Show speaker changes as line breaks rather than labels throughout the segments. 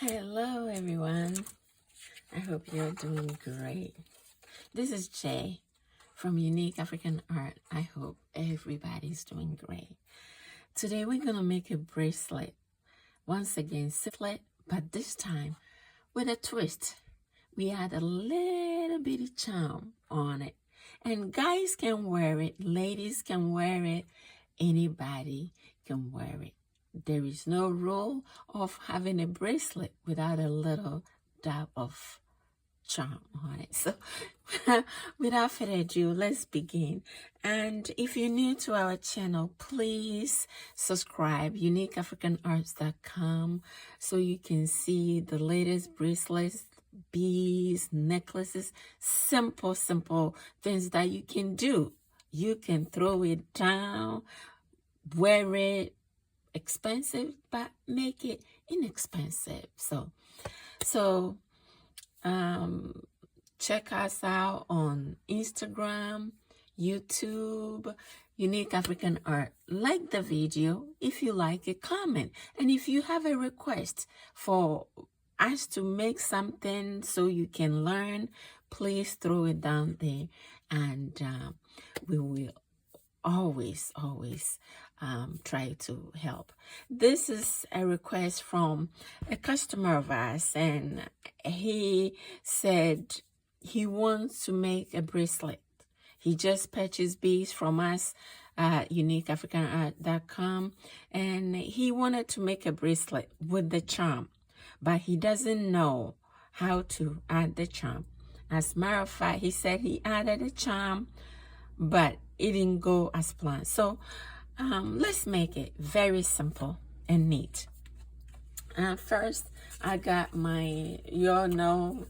Hello, everyone. I hope you're doing great. This is Jay from Unique African Art. I hope everybody's doing great. Today, we're going to make a bracelet. Once again, simplet, but this time with a twist. We add a little bitty charm on it. And guys can wear it, ladies can wear it, anybody can wear it. There is no rule of having a bracelet without a little dab of charm on it. So without further ado, let's begin. And if you're new to our channel, please subscribe uniqueafricanarts.com so you can see the latest bracelets, beads, necklaces, simple things that you can do. You can throw it down, wear it, expensive, but make it inexpensive. So check us out on Instagram, YouTube, Unique African Art. Like the video. If you like it, comment. And if you have a request for us to make something so you can learn, please throw it down there, and we will always try to help. This is a request from a customer of ours, and he said he wants to make a bracelet. He just purchased beads from us at uniqueafricanart.com, and he wanted to make a bracelet with the charm, but he doesn't know how to add the charm. As a matter of fact, he said he added a charm, but it didn't go as planned. So let's make it very simple and neat. First, I got my, you all know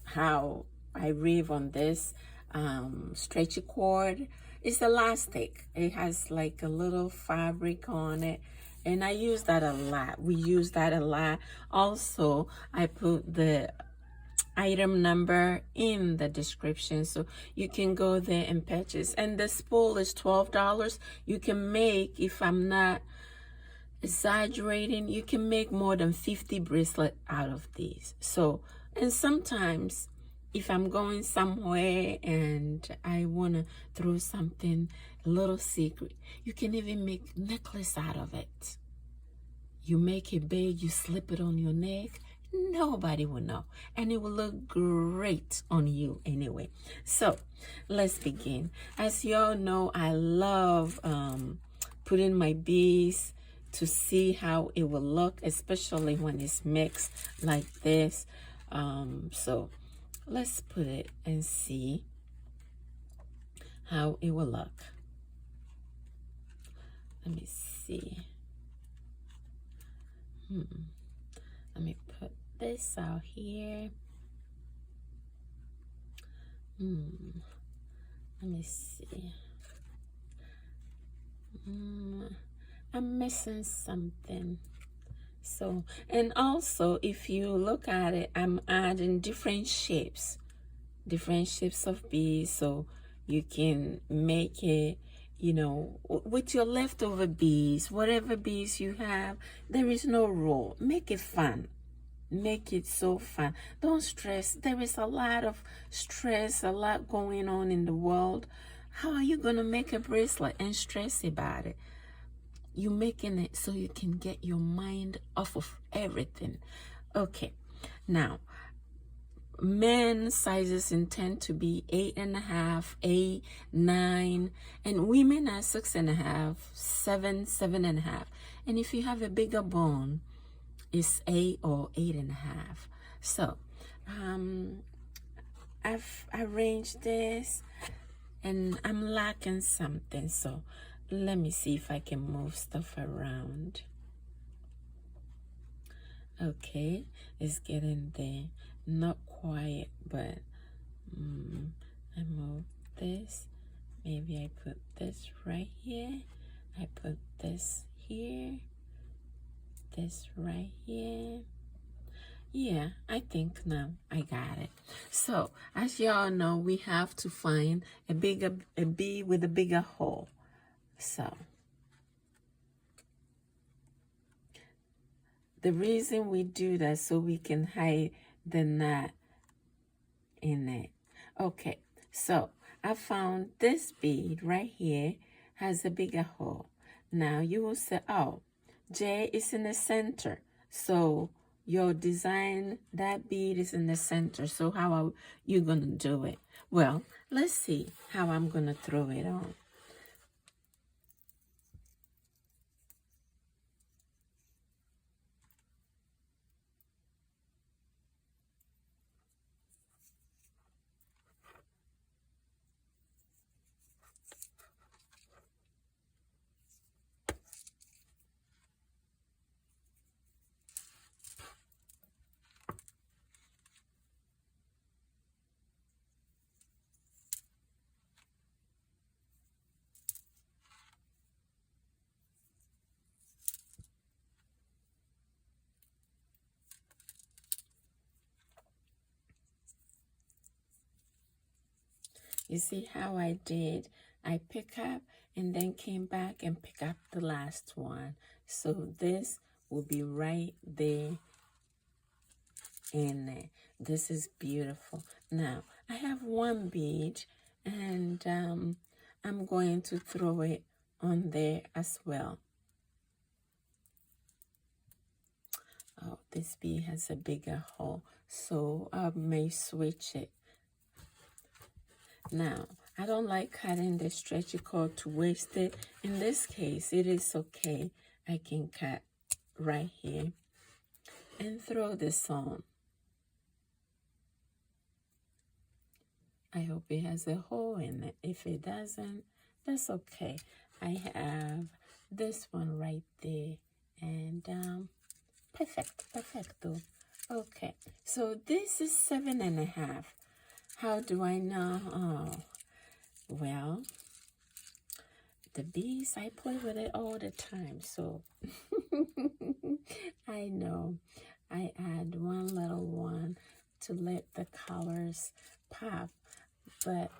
how I rave on this stretchy cord. It's elastic. It has like a little fabric on it, and I use that a lot. We use that a lot. Also, I put the item number in the description so you can go there and purchase. And the spool is $12. You can make, if I'm not exaggerating, you can make more than 50 bracelets out of these. So, and sometimes if I'm going somewhere and I want to throw something, a little secret, you can even make necklace out of it. You make it big, you slip it on your neck, nobody will know, and it will look great on you anyway. So let's begin. As you all know, I love putting my beads to see how it will look, especially when it's mixed like this. So let's put it and see how it will look. Let me see. Let me put this out here. Let me see. I'm missing something. So, and also if you look at it, I'm adding different shapes of beads, so you can make it, you know, with your leftover beads, whatever beads you have. There is no rule. Make it fun. Make it so fun. Don't stress. There is a lot of stress, a lot going on in the world. How are you going to make a bracelet and stress about it? You're making it so you can get your mind off of everything. Okay, now men's sizes intend to be 8.5, 8, 9, and women are 6.5, 7, 7.5. And if you have a bigger bone, it's 8 or 8.5. So I've arranged this, and I'm lacking something. So let me see if I can move stuff around. Okay, it's getting there. Not quite, but I move this. Maybe I put this right here. I put this here. This right here. Yeah, I think now I got it. So as y'all know, we have to find a bead with a bigger hole. So The reason we do that so we can hide the knot in it. Okay, so I found this bead right here has a bigger hole. Now you will say, oh, J is in the center. So your design, that bead is in the center. So how are you going to do it? Well, let's see how I'm going to throw it on. You see how I did? I pick up and then came back and pick up the last one. So this will be right there in there. This is beautiful. Now, I have one bead and I'm going to throw it on there as well. Oh, this bead has a bigger hole, so I may switch it. Now, I don't like cutting the stretchy cord to waste it. In this case, it is okay. I can cut right here and throw this on. I hope it has a hole in it. If it doesn't, that's okay. I have this one right there. And perfecto. Okay, so this is 7.5. How do I know? Oh, well, the bees, I play with it all the time, so I know. I add one little one to let the colors pop, but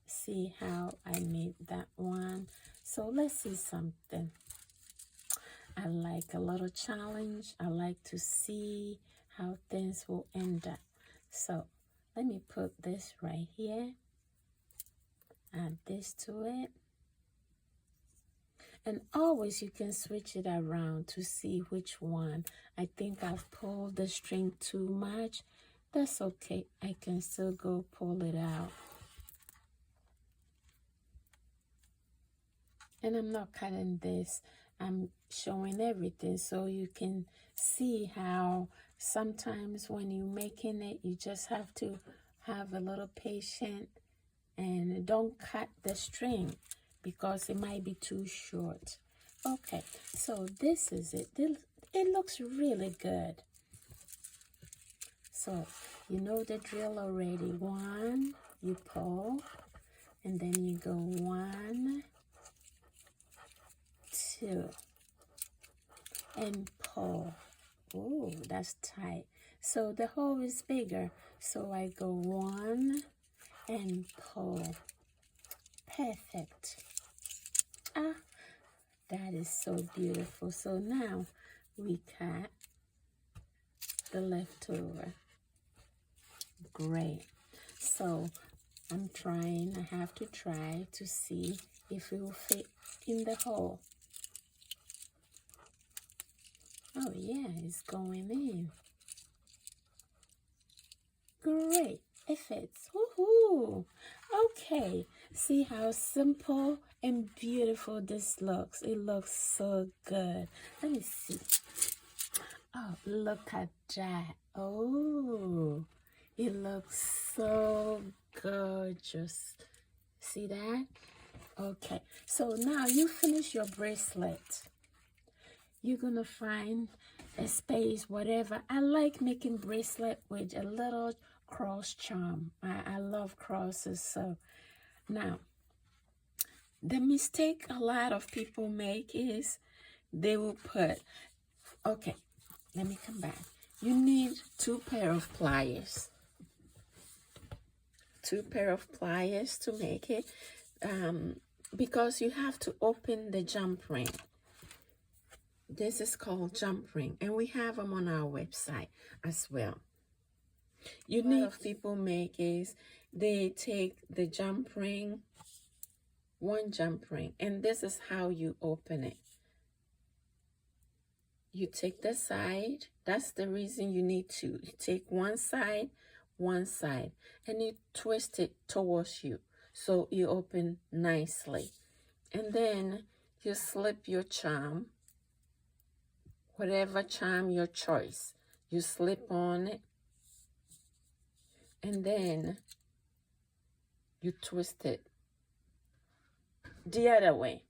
see how I made that one. So let's see something. I like a little challenge. I like to see how things will end up. So let me put this right here. Add this to it. And always you can switch it around to see which one. I think I've pulled the string too much. That's okay. I can still go pull it out. And I'm not cutting this. I'm showing everything so you can see how sometimes when you're making it, you just have to have a little patience and don't cut the string because it might be too short. Okay, so this is it. It looks really good. So you know the drill already. One, you pull, and then you go 1, 2, and pull. Oh, that's tight. So the hole is bigger. So I go 1 and pull. Perfect. Ah, that is so beautiful. So now we cut the leftover. Great. So I'm trying, I have to try to see if it will fit in the hole. Oh yeah, it's going in. Great, it fits. Woohoo! Okay, see how simple and beautiful this looks. It looks so good. Let me see. Oh, look at that. Oh, it looks so gorgeous. See that? Okay, so now you finish your bracelet. You're gonna find a space, whatever. I like making bracelet with a little cross charm. I love crosses. So now the mistake a lot of people make is they will put, okay, let me come back. You need 2 pair of pliers. 2 pair of pliers to make it because you have to open the jump ring. This is called jump ring, and we have them on our website as well. A lot of people make is they take the jump ring, one jump ring, and this is how you open it. You take the side. That's the reason you need to. You take one side, and you twist it towards you so you open nicely. And then you slip your charm, whatever charm your choice. You slip on it, and then you twist it the other way.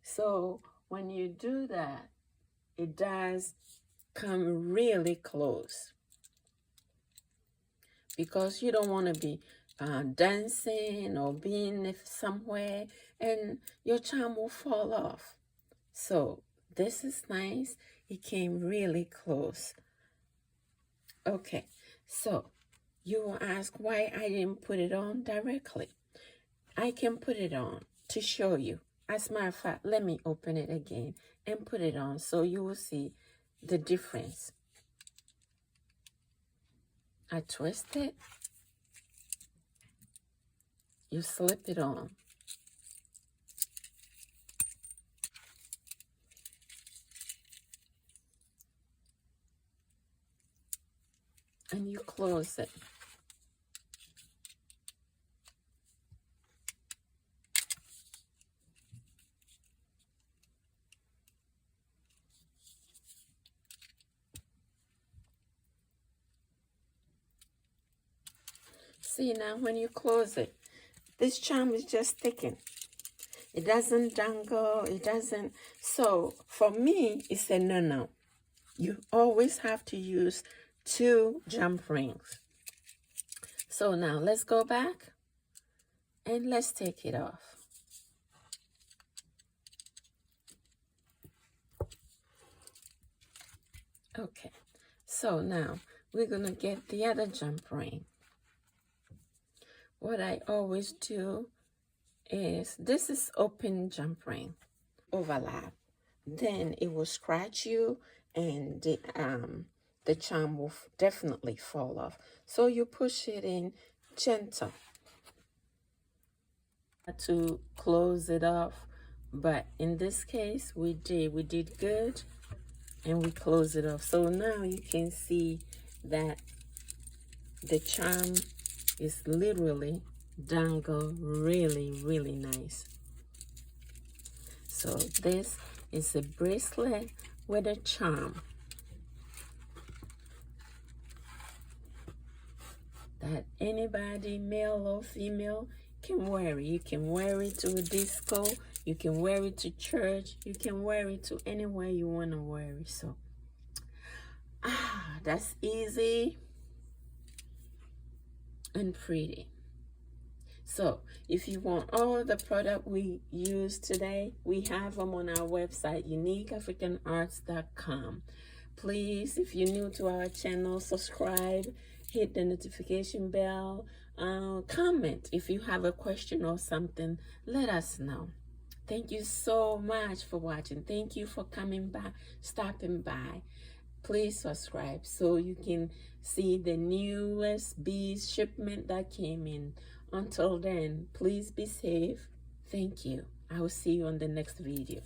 So when you do that, it does come really close, because you don't want to be dancing or being somewhere and your charm will fall off. So this is nice. It came really close. Okay, so you will ask why I didn't put it on directly. I can put it on to show you. As a matter of fact, let me open it again and put it on so you will see the difference. I twist it. You slip it on. And you close it. See, now when you close it, this charm is just sticking. It doesn't dangle, it doesn't. So for me, it's a no. You always have to use 2 jump rings. So now let's go back and let's take it off. Okay, so now we're gonna get the other jump ring. What I always do is, this is open jump ring, overlap. Then it will scratch you and the charm will definitely fall off. So you push it in gentle to close it off. But in this case, we did good and we close it off. So now you can see that the charm is literally dangle really nice. So this is a bracelet with a charm that anybody, male or female, can wear. You can wear it to a disco, you can wear it to church, you can wear it to anywhere you want to wear it. So that's easy and pretty. So if you want all the product we use today, we have them on our website, uniqueafricanarts.com. Please, if you're new to our channel, subscribe, hit the notification bell, comment. If you have a question or something, let us know. Thank you so much for watching. Thank you for coming by, stopping by. Please subscribe so you can see the newest bees shipment that came in. Until then, please be safe. Thank you. I will see you on the next video.